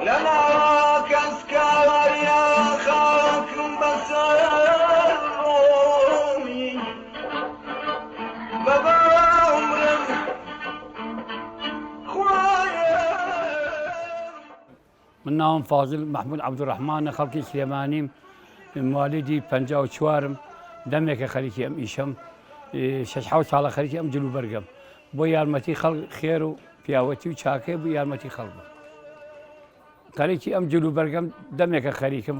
لنا كسكر يا خاك بسروني بابا عمرك خوايا. من ناوم فاضل محمود عبد الرحمن خلقي سليماني من والدي 54 دمك خليكي ام ايشم ششحاو ساڵە خەریکی ئەم جلو بەرگەم بۆ یارمەتی خەڵک خێر و پیاوەتی و چاکێ بوو یارمەتی خەڵک خەریکی ئەم جلو بەرگەم دەمێکە خەریکم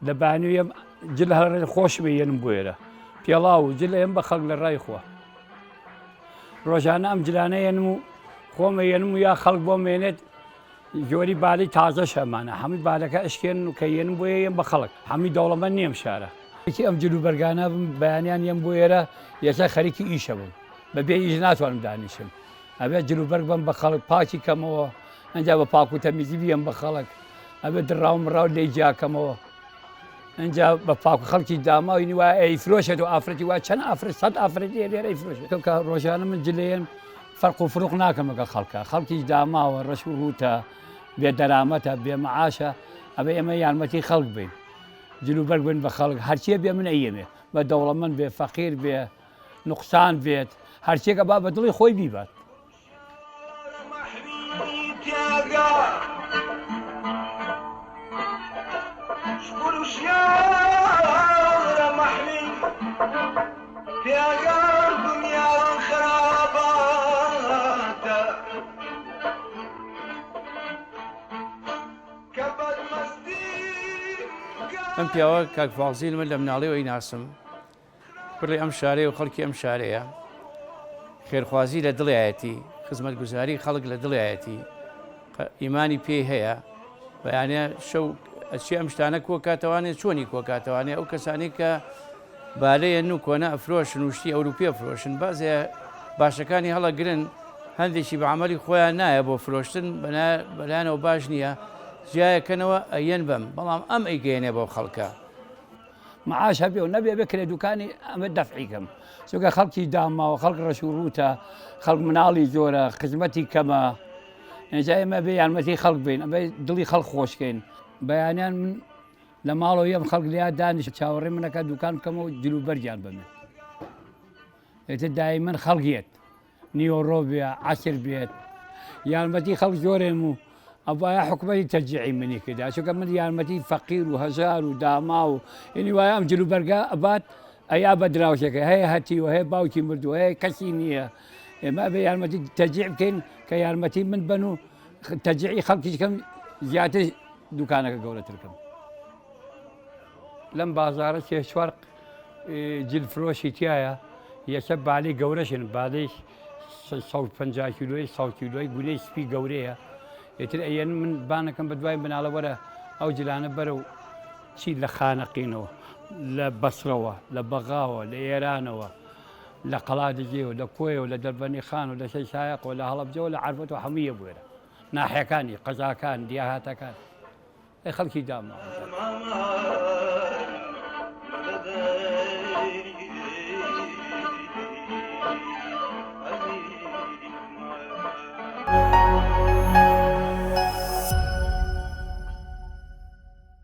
دەبانویم جل هەڵ خۆش بێنم بۆێرە پێڵاو و جل ئێم بە خەڵک لە ڕای خۆ ڕۆژانە ئەم جلانەیەنم و خۆمەێنم و یا خەڵک بۆ مێنێت جۆری بالەی تازە شەمانە هەمووی بالەکە ئەشکێن و کەێنم بۆ ێم بە خەڵک هەمووی دەوڵەمەند نیم شارە ئەم جلو بەرگانە بەیانیان یم بۆ ئێرە یەکە خەریکی ئیشە بووم بەبێ ئیش ناتوانم دانیشم ئەبێ جلوبەرگ بم بە خەڵک پاکی کەمەوە ئەنج بە پاک و تەمیزی بیم بە خەڵک ئەبێ دڕاو مڕاو لێی جیاکەمەوە ئەنج بە پاک خەڵکی داماوی وای ئەیفرۆشێت و ئافرەتی وای چەند ئافرەت سەد ئافرەتی لێرە ئەیفرۆشێت کە ڕۆژانە من جلێن فەرق و فروق ناکەمەگە خەڵکە خەڵکیش داماوە ڕەش و هوتە بێ دەرامەتە بێ مەعاشە ئەبێ ئێمە یارمەتی خەڵک بین جلوبەرگ بن بە خەڵک هەرچیە بێ من ئەیەمێ بە دەوڵەمەند بێ فەقیر بێ نقصان بێت هەرچێکە با بە دڵی خۆی بیبات ئەم پیاوە کاک فازیل من لە مناڵەوەی ناسم پڕی ئەم شارەیە و خەڵکی ئەم شارەیە خێرخوازی لە دڵایەتی خزمەتگوزاری خەڵک لە دڵایەتی ئیمانی پێی هەیە بەیانە شەو ئەچی ئەم شتانە کۆکاتەوانێت چۆنی کۆکاتەوانێ ئەو کەسانی کە بالەیە و کۆنە ئەفرۆشن وشتی ئەوروپی فرۆشن بازێ باشەکانی هەڵەگرن هەندێکی بە عملی خۆیان نایە بۆ فرۆشتن بەلایەنەوە باش نییە جیایەکەنەوە ئەیەن بم بەڵام ئەم ئەیگەێنێ بۆ خەڵکە معاش هەبێ و نەبێ بکرێ دوکانی ئەمە دەفعیکەم چونکە خەڵکی داماوە خەڵک ڕەش و ڕوتە خەڵک مناڵی زۆرە خزمەتی کەمە ئێجا ئێمە بێ یارمەتی خەڵک بین ئەبێ دڵی خەڵک خۆشکەین بەیانیان من لە ماڵەوە یەم خەڵک لیا دانیش چاوەڕێ منەکە دوکان بکەمەوە جلوبەرگیان بمێ ئێتر دایمەن خەڵگیێت نیوەڕۆ بێ عەسر بێت یارمەتی خەڵک زۆرێم و ئەوایە حکومەتی تەرجیعی منی کردا چونکە من یارمەتی فەقیر و هەژار و داما و ئینی وایە ئەم جلوبەرگە ئەبات ئەیا بە دراوشەکە هەیە هەتیوە هەیە باوکی مردووە هەیە کەسی نییە ئێمە بێ یارمەتی تەرجیع بکەین کە یارمەتی من بن و تەرجیعی خەڵکیش کەم زیاتر دوکانەکە گەورەتر کەم لەم بازارە سێ چوار جلفرۆشی تایە یەکە بالەی گەورەشن بالەی 150 کیلۆی 100 کیلۆی گونەی سپی گەورەیە ئێتر ئەیەن من بانەکەم بە دوای مناڵە وەرە ئەو جلانە بەرە و چی لە خانەقینەوە لە بەسرەوە لە بەغاوە لە ئێرانەوە لە قەڵادجێەوە لە کۆیەوە لە دەربەنی خان و لە شەیشایەقەوە لە هەڵەبجەوە لە عەربەت و هەموویە بوێرە ناحیەکانی قەزاکان دیاهاتەکان خەڵکی داماوە